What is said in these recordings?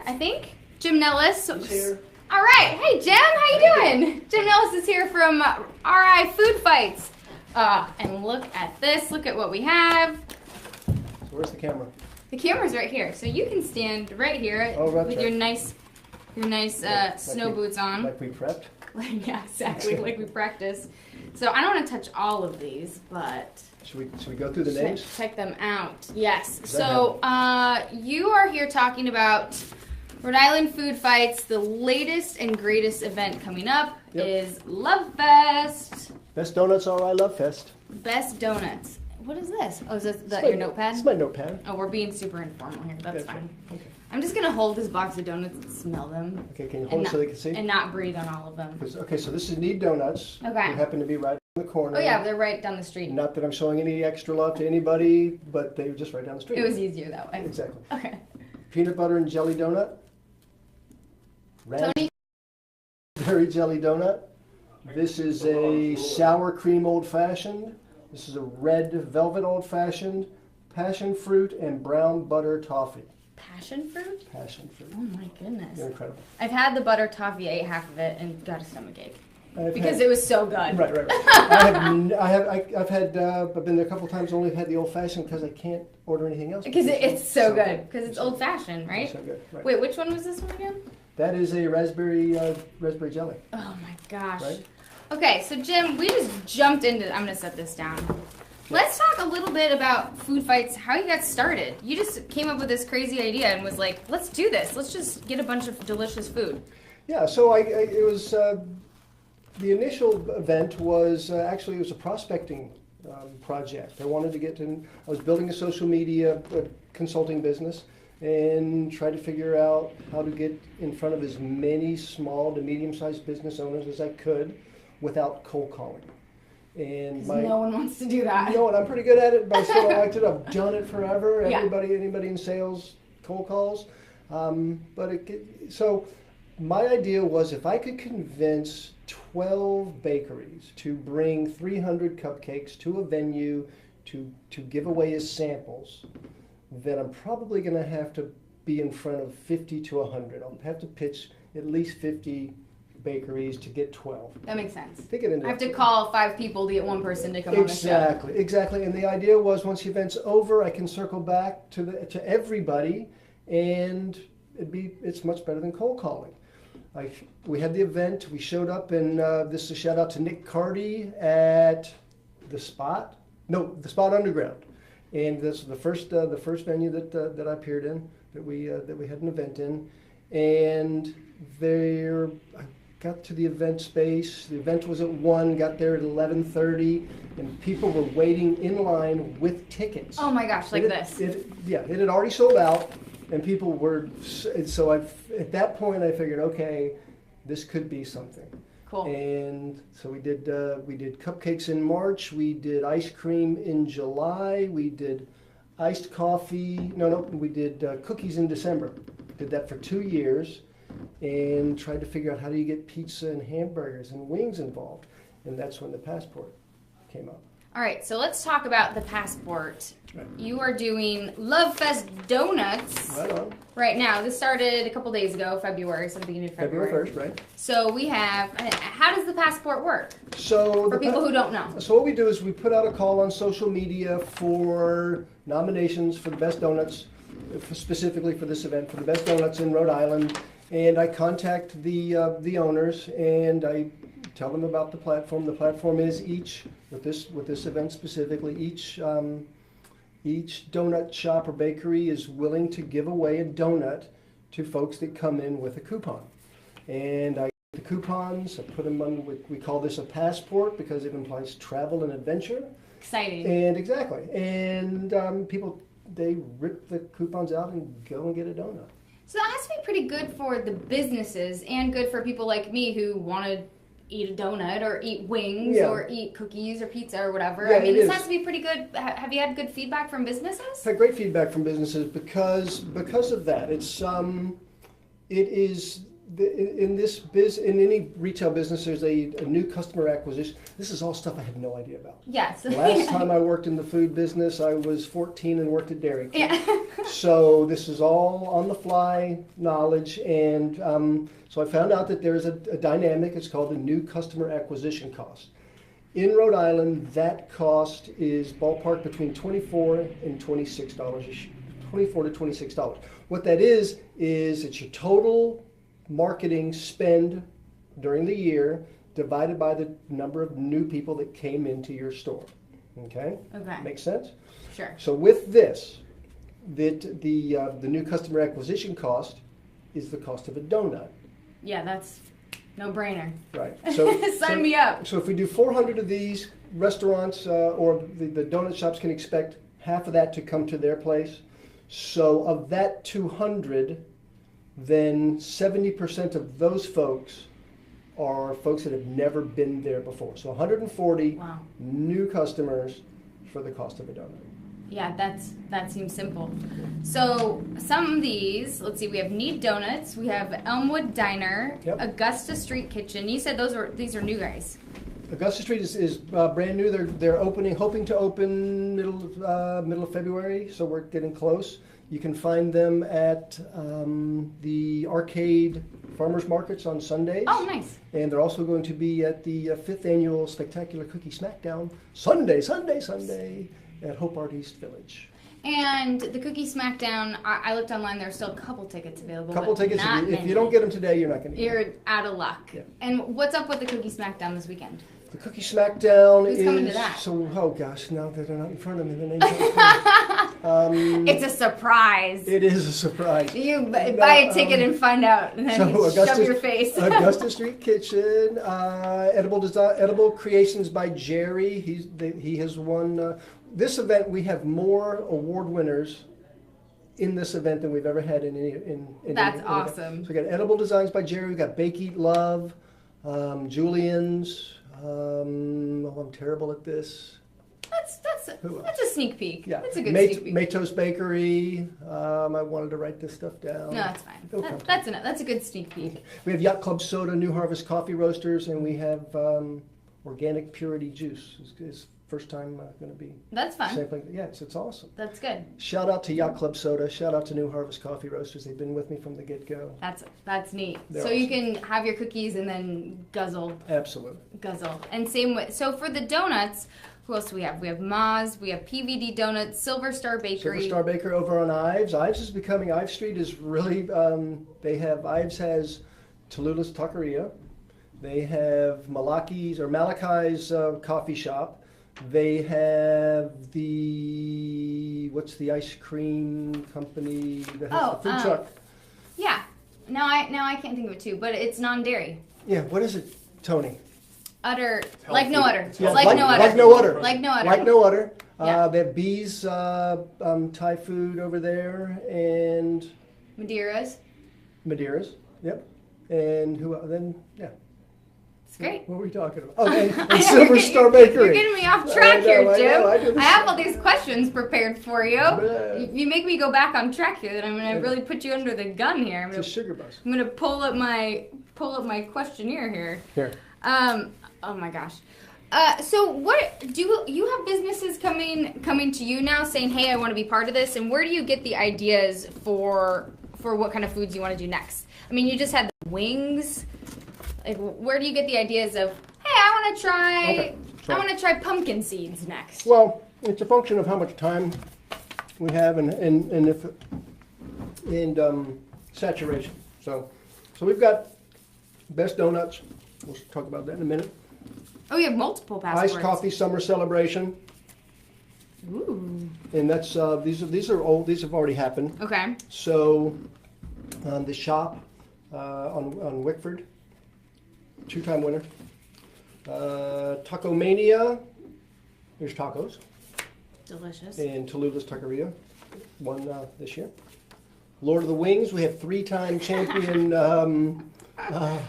I think. Jim Nellis. He's here. All right. Hey, Jim. How you doing? Jim Nellis is here from RI Food Fights. And look at this. Look at what we have. So where's the camera? The camera's right here. So you can stand right here with your nice snow boots on. Like we prepped? Yeah, exactly. Like we practiced. So I don't want to touch all of these, but... Should we go through the names? Check them out. Yes. So you are here talking about Rhode Island Food Fights. The latest and greatest event coming up is Love Fest. Best Donuts RI Love Fest. Best Donuts. What is this? Oh, is this your notepad? It's my notepad. Oh, we're being super informal here. That's fine. Okay. I'm just going to hold this box of donuts and smell them. Okay, can you hold it so they can see? And not breathe on all of them. Okay, so this is Need Donuts. Okay. They happen to be right in the corner. Oh, yeah, they're right down the street. Not that I'm showing any extra love to anybody, but they're just right down the street. It was easier that way. Exactly. Okay. Peanut butter and jelly donut. Tony? Raspberry jelly donut. This is a sour cream old fashioned. This is a red velvet old fashioned, passion fruit, and brown butter toffee. Passion fruit? Passion fruit. Oh my goodness. They're incredible. I've had the butter toffee, I ate half of it, and got a stomachache. Because it was so good. Right. I've been there a couple times, only had the old fashioned because I can't order anything else. Because it's so good. Because it's old fashioned, right? So good. Right. Wait, which one was this one again? That is a raspberry jelly. Oh my gosh. Right? Okay, so Jim, we just jumped into, I'm going to set this down. Let's talk a little bit about Food Fights, how you got started. You just came up with this crazy idea and was like, let's do this. Let's just get a bunch of delicious food. Yeah, so it was, the initial event was, actually it was a prospecting project. I wanted to I was building a social media consulting business and tried to figure out how to get in front of as many small to medium-sized business owners as I could without cold calling. And no one wants to do that. No, and I'm pretty good at it, but I still liked it. I've done it forever. Yeah. Anybody in sales, cold calls. So my idea was if I could convince 12 bakeries to bring 300 cupcakes to a venue to give away as samples, then I'm probably going to have to be in front of 50 to 100. I'll have to pitch at least 50 bakeries to get 12. That makes sense. I have to call 5 people to get one person to come on the show. Exactly. And the idea was once the event's over, I can circle back to everybody, and it's much better than cold calling. We had the event. We showed up, and this is a shout out to Nick Cardy at the Spot Underground, and this is the first venue that I appeared in that we had an event in, and I got to the event space. The event was at 1, got there at 11:30, and people were waiting in line with tickets. Oh my gosh, this. It had already sold out, and people were, so at that point I figured, okay, this could be something. Cool. And so we did cupcakes in March, we did ice cream in July, we did iced coffee, we did cookies in December. Did that for 2 years. And tried to figure out how do you get pizza and hamburgers and wings involved. And that's when the passport came up. All right, so let's talk about the passport. Right. You are doing Love Fest Donuts right now. This started a couple days ago, February, so the beginning of February. February 1st, right. So we have, how does the passport work? So for people who don't know. So what we do is we put out a call on social media for nominations for the best donuts, specifically for this event, for the best donuts in Rhode Island. And I contact the owners and I tell them about the platform. The platform is with this event specifically, each donut shop or bakery is willing to give away a donut to folks that come in with a coupon. And I get the coupons, I put them on, we call this a passport because it implies travel and adventure. Exciting. And exactly. And people, they rip the coupons out and go and get a donut. So that has to be pretty good for the businesses and good for people like me who want to eat a donut or eat wings or eat cookies or pizza or whatever. Yeah, I mean, this has to be pretty good. Have you had good feedback from businesses? I've had great feedback from businesses because of that. It is in this in any retail business, there's a new customer acquisition. This is all stuff I had no idea about. Yes. Last time I worked in the food business, I was 14 and worked at Dairy Queen. Yeah. So this is all on the fly knowledge, and so I found out that there's a dynamic. It's called the new customer acquisition cost. In Rhode Island, that cost is ballpark between $24 and $26 $24 to $26. What that is it's your total marketing spend during the year divided by the number of new people that came into your store. Okay? Okay. Makes sense? Sure. So with this, the new customer acquisition cost is the cost of a donut. Yeah, that's no brainer. Right. So Sign me up. So if we do 400 of these, restaurants or the donut shops can expect half of that to come to their place. So of that 200, then 70% of those folks are folks that have never been there before. So 140 Wow. new customers for the cost of a donut. Yeah, that seems simple. So some of these, let's see, we have Neat Donuts, we have Elmwood Diner, Yep. Augusta Street Kitchen. You said these are new guys. Augusta Street is brand new. They're hoping to open middle of February, so we're getting close. You can find them at the arcade farmers markets on Sundays. Oh, nice. And they're also going to be at the 5th annual Spectacular Cookie Smackdown Sunday at Hope Art East Village. And the Cookie Smackdown, I looked online, there's still a couple tickets available. Couple but tickets. not If many. you don't get them today, you're not going to get them. You're out of luck. Yeah. And what's up with the Cookie Smackdown this weekend? The Cookie Smackdown Who's is coming to that? so. Oh gosh, now that they're not in front of me, the name's It's a surprise. It is a surprise. You buy a ticket and find out, and then shove your face. Augusta Street Kitchen, Edible Creations by Jerry. He has won this event. We have more award winners in this event than we've ever had in any. That's any awesome. So we got Edible Designs by Jerry. We got Bake Eat Love, Julian's. I'm terrible at this. That's a sneak peek. Yeah, That's a good sneak peek. Maytos Bakery. I wanted to write this stuff down. No, that's fine. It'll come. That's a good sneak peek. We have Yacht Club Soda, New Harvest Coffee Roasters, and we have Organic Purity Juice. It's first time going to be That's fun. sampling. Yes, it's awesome. That's good. Shout out to Yacht Club Soda. Shout out to New Harvest Coffee Roasters. They've been with me from the get-go. That's neat. They're so you awesome. can have your cookies and then guzzle. Absolutely. And same with, so for the donuts, who else do we have? We have Ma's, we have PVD Donuts, Silver Star Bakery. Silver Star Baker over on Ives. Ives Street is really, Ives has Tallulah's Taqueria. They have Malachi's coffee shop. They have what's the ice cream company that has the food truck? Yeah. Now I can't think of it too, but it's non-dairy. Yeah, what is it, Tony? Udder, like no udder. Yeah, like no udder. Like no udder. Like no udder. Like no udder. Yeah. They have Bees Thai food over there and Madeiras. Yep. And yeah. It's great. What were we talking about? Oh, and Silver Star Bakery. You're getting me off track here, Jim. I do I have all these questions prepared for you. Bleh. You make me go back on track here, then I'm gonna really put you under the gun here. It's a sugar bus. I'm gonna pull up my questionnaire here. Here. Oh my gosh. So what do you have businesses coming to you now saying, hey, I want to be part of this, and where do you get the ideas for what kind of foods you want to do next? I mean, you just had the wings. Like, where do you get the ideas of, hey, I want to try pumpkin seeds next? Well, it's a function of how much time we have and saturation. So we've got Best Donuts. We'll talk about that in a minute. Oh, you have multiple passwords. Iced Coffee Summer Celebration. Ooh. And that's these are old. These have already happened. Okay. So the shop on Wickford, 2-time winner. Taco Mania. There's tacos. Delicious. And Tallulah's Taqueria won this year. Lord of the Wings. We have 3-time champion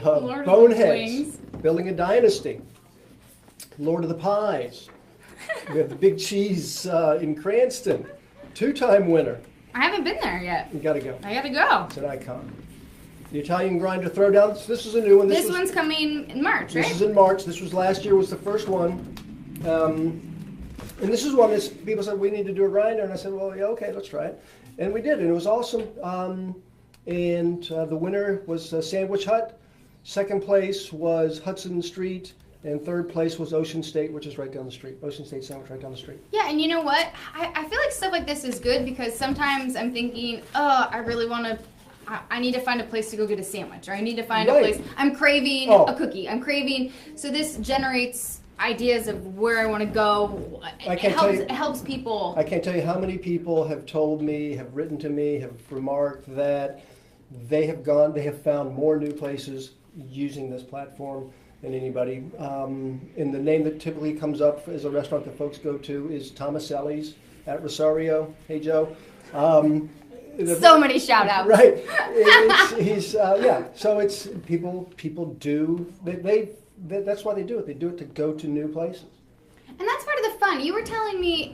Boneheads. Building a dynasty. Lord of the Pies. We have the Big Cheese in Cranston. 2-time winner. I haven't been there yet. You gotta go. I gotta go. It's an icon. The Italian grinder throwdown. This is a new one. This one's coming in March, right? This is in March. This was last year. Was the first one. And this is one that people said we need to do a grinder, and I said, well, yeah, okay, let's try it, and we did, and it was awesome. And the winner was Sandwich Hut. Second place was Hudson Street, and third place was Ocean State, which is right down the street. Ocean State Sandwich right down the street. Yeah, and you know what? I feel like stuff like this is good because sometimes I'm thinking, oh, I really want to. I need to find a place to go get a sandwich, or I need to find a place. I'm craving a cookie. I'm craving. So this generates ideas of where I want to go. It helps people. I can't tell you how many people have told me, have written to me, have remarked that they have found more new places using this platform than anybody. And the name that typically comes up as a restaurant that folks go to is Tomaselli's at Rosario. Hey, Joe. So many shout outs. Right. So it's people do, that's why they do it. They do it to go to new places. And that's part of the fun. You were telling me,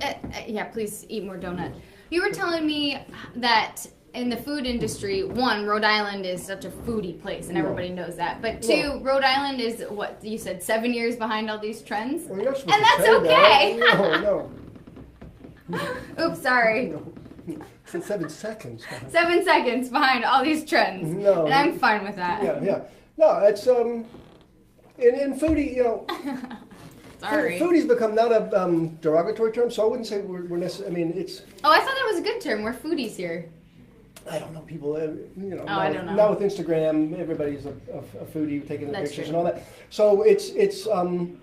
please eat more donut. You were telling me that in the food industry, one, Rhode Island is such a foodie place, and everybody knows that. But two, Rhode Island is, what, you said 7 years behind all these trends? Well, and that's okay. No. Oops, sorry. No. 7 seconds. 7 seconds behind all these trends. No. And I'm fine with that. Yeah. No, it's, in foodie, Sorry. Foodie's become not a derogatory term, so I wouldn't say we're necessarily, I mean, it's... Oh, I thought that was a good term. We're foodies here. I don't know, people, I don't know. Now with Instagram, everybody's a foodie, taking the pictures true. and all that. So it's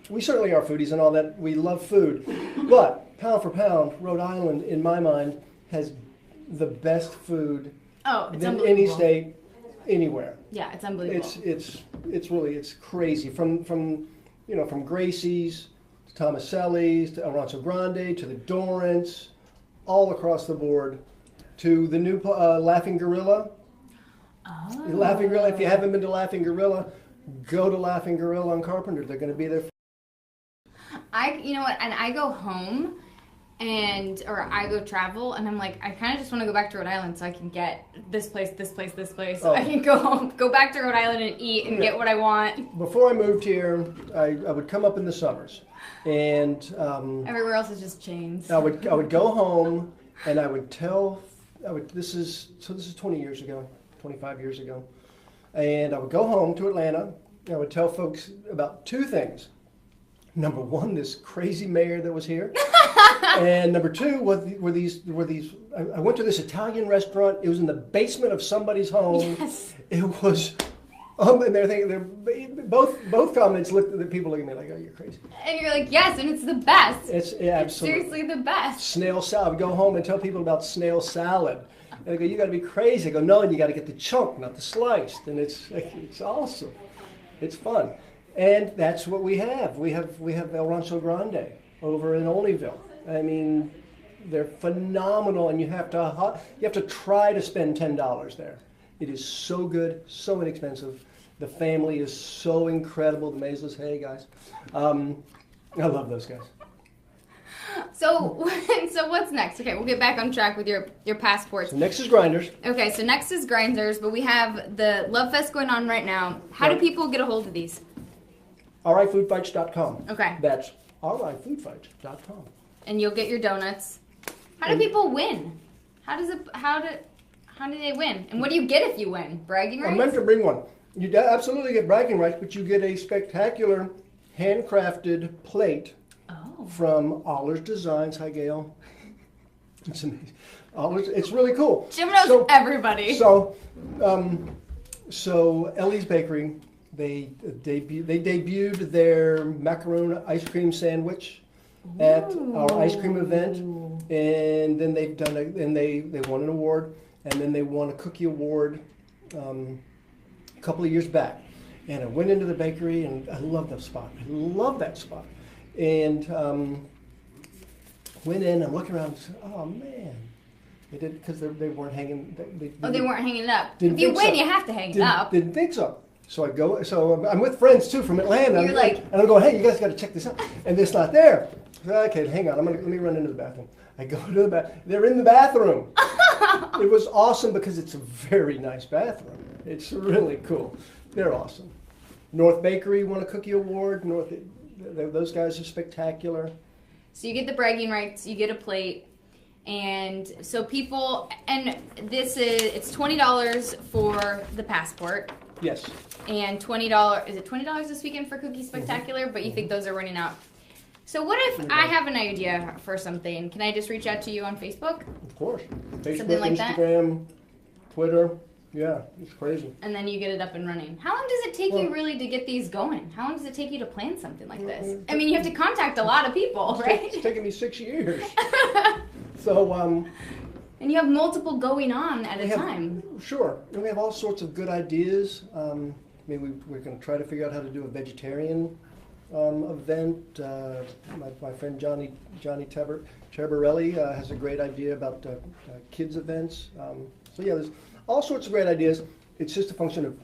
we certainly are foodies and all that. We love food. But pound for pound, Rhode Island, in my mind, has the best food than any state anywhere. Yeah, it's unbelievable. It's crazy. From Gracie's to Tomaselli's to El Rancho Grande to the Dorrance, all across the board, to the new Laughing Gorilla. Oh. Laughing Gorilla. If you haven't been to Laughing Gorilla, go to Laughing Gorilla on Carpenter. They're going to be there. You know what? And I go home, or I go travel, and I'm like, I kind of just want to go back to Rhode Island so I can get this place. So I can go home, go back to Rhode Island and eat and get what I want. Before I moved here, I would come up in the summers, and everywhere else is just chains. I would go home, and I would tell. This is 20 years ago, 25 years ago, and I would go home to Atlanta. And I would tell folks about two things. Number one, this crazy mayor that was here. And number two, were these. I went to this Italian restaurant. It was in the basement of somebody's home. Yes. It was, and they're thinking, both comments looked at the people looking at me like, oh, you're crazy. And you're like, yes, and it's the best. It's absolutely seriously the best. Snail salad. I would go home and tell people about snail salad. And they go, you got to be crazy. I go, no, and you got to get the chunk, not the sliced. And it's awesome. It's fun. And that's what we have. We have El Rancho Grande over in Olneyville. I mean, they're phenomenal, and you have to try to spend $10 there. It is so good, so inexpensive. The family is so incredible. The Maisles, hey guys, I love those guys. So what's next? Okay, we'll get back on track with your passports. So next is Grinders. Okay, so next is Grinders, but we have the Love Fest going on right now. How do people get a hold of these? rifoodfights.com. Okay. That's rifoodfights.com. And you'll get your donuts. How do people win? How do they win? And what do you get if you win? Bragging rights? I meant to bring one. You absolutely get bragging rights, but you get a spectacular handcrafted plate from Allers Designs. Hi, Gail. It's amazing. It's really cool. Jim knows everybody. So Ellie's Bakery, they debuted their macaron ice cream sandwich at our ice cream event, and then they've done they won an award, and then they won a cookie award a couple of years back. And I went into the bakery, and I love that spot. And went in, I'm looking around, and said, oh man. They did, because they weren't hanging. They weren't hanging it up. If you win, you have to hang it up. Didn't think so. So I go. So I'm with friends too from Atlanta. You're and I'm going, hey, you guys got to check this out. And it's not there. So, okay, hang on. Let me run into the bathroom. I go to the bath. They're in the bathroom. It was awesome because it's a very nice bathroom. It's really cool. They're awesome. North Bakery won a cookie award. Those guys are spectacular. So you get the bragging rights, you get a plate, and so people, and it's $20 for the passport. Yes. And $20, is it $20 this weekend for Cookie Spectacular? But you think those are running out. So what if I have an idea for something? Can I just reach out to you on Facebook? Of course. Facebook, Something like that? Instagram, Twitter. Yeah, it's crazy. And then you get it up and running. How long does it take you really to get these going? How long does it take you to plan something like this? I mean, you have to contact a lot of people, right? It's taken me 6 years. So, and you have multiple going on at a time. Sure. And we have all sorts of good ideas. I mean, we're going to try to figure out how to do a vegetarian event. My friend Johnny Tabarelli has a great idea about kids events. So yeah, there's all sorts of great ideas. It's just a function of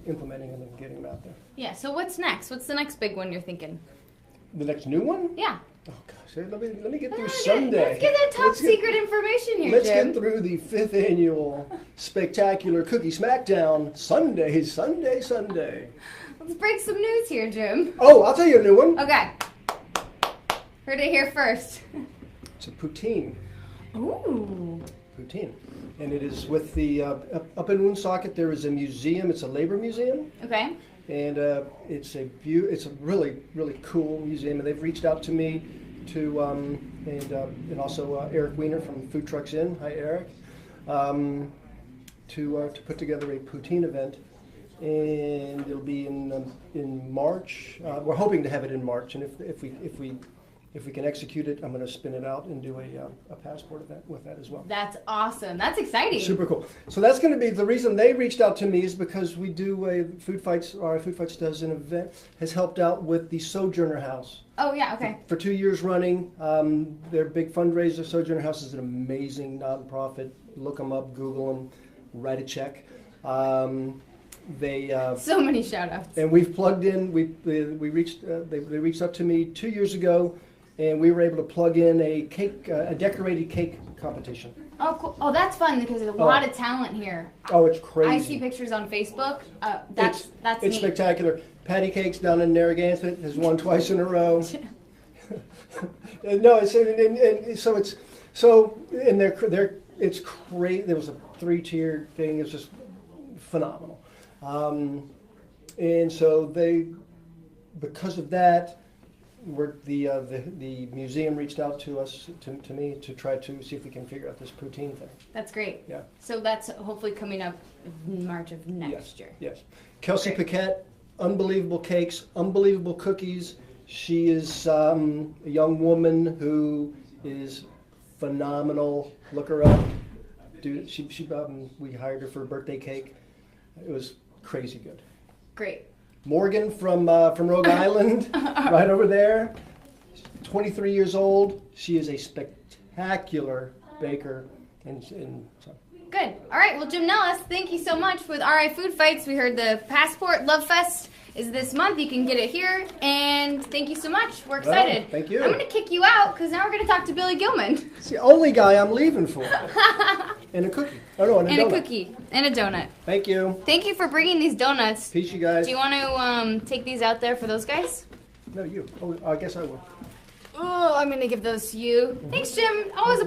implementing them and getting them out there. Yeah. So what's next? What's the next big one you're thinking? The next new one? Yeah. Oh gosh, let me get through Sunday. Let's get that top secret information here, Let's Jim. get through the 5th annual Spectacular Cookie Smackdown Sunday. Let's break some news here, Jim. Oh, I'll tell you a new one. Okay. Heard it here first. It's a poutine. Ooh. Poutine. And it is with the, up in Woonsocket, there is a museum. It's a labor museum. Okay. And it's a really, really cool museum. And they've reached out to me and also Eric Wiener from Food Trucks Inn. Hi, Eric. To put together a poutine event. And it'll be in March. We're hoping to have it in March, and if we can execute it, I'm going to spin it out and do a passport event with that as well. That's awesome. That's exciting. Super cool. So that's going to be the reason they reached out to me is because we do Food Fights does an event, has helped out with the Sojourner House. Oh yeah, okay. For 2 years running, they're a big fundraiser. Sojourner House is an amazing nonprofit. Look them up, Google them, write a check. They so many shout outs. And we've plugged in. They reached out to me 2 years ago, and we were able to plug in a decorated cake competition. Oh, cool. Oh, that's fun because there's a lot of talent here. Oh, it's crazy. I see pictures on Facebook. That's it's neat. Spectacular. Patty Cakes down in Narragansett has won twice in a row. No, it's great. There was a 3-tier thing. It's just phenomenal. And so because of that, the museum reached out to us, to me, to try to see if we can figure out this poutine thing. That's great. Yeah. So that's hopefully coming up in March of next year. Yes. Kelsey Paquette, unbelievable cakes, unbelievable cookies. She is a young woman who is phenomenal. Look her up. Dude, we hired her for a birthday cake. It was crazy good. Great. Morgan from Rhode Island, right over there. 23 years old. She is a spectacular baker, and so. Good. All right. Well, Jim Nellis, thank you so much with RI Food Fights. We heard the Passport Love Fest is this month. You can get it here, and thank you so much. We're excited. Well, thank you. I'm going to kick you out because now we're going to talk to Billy Gilman. It's the only guy I'm leaving for. And a cookie. Oh no, and a donut. And a cookie and a donut. Thank you. Thank you for bringing these donuts. Peace, you guys. Do you want to take these out there for those guys? No, you. Oh, I guess I will. Oh, I'm going to give those to you. Thanks, Jim. Always a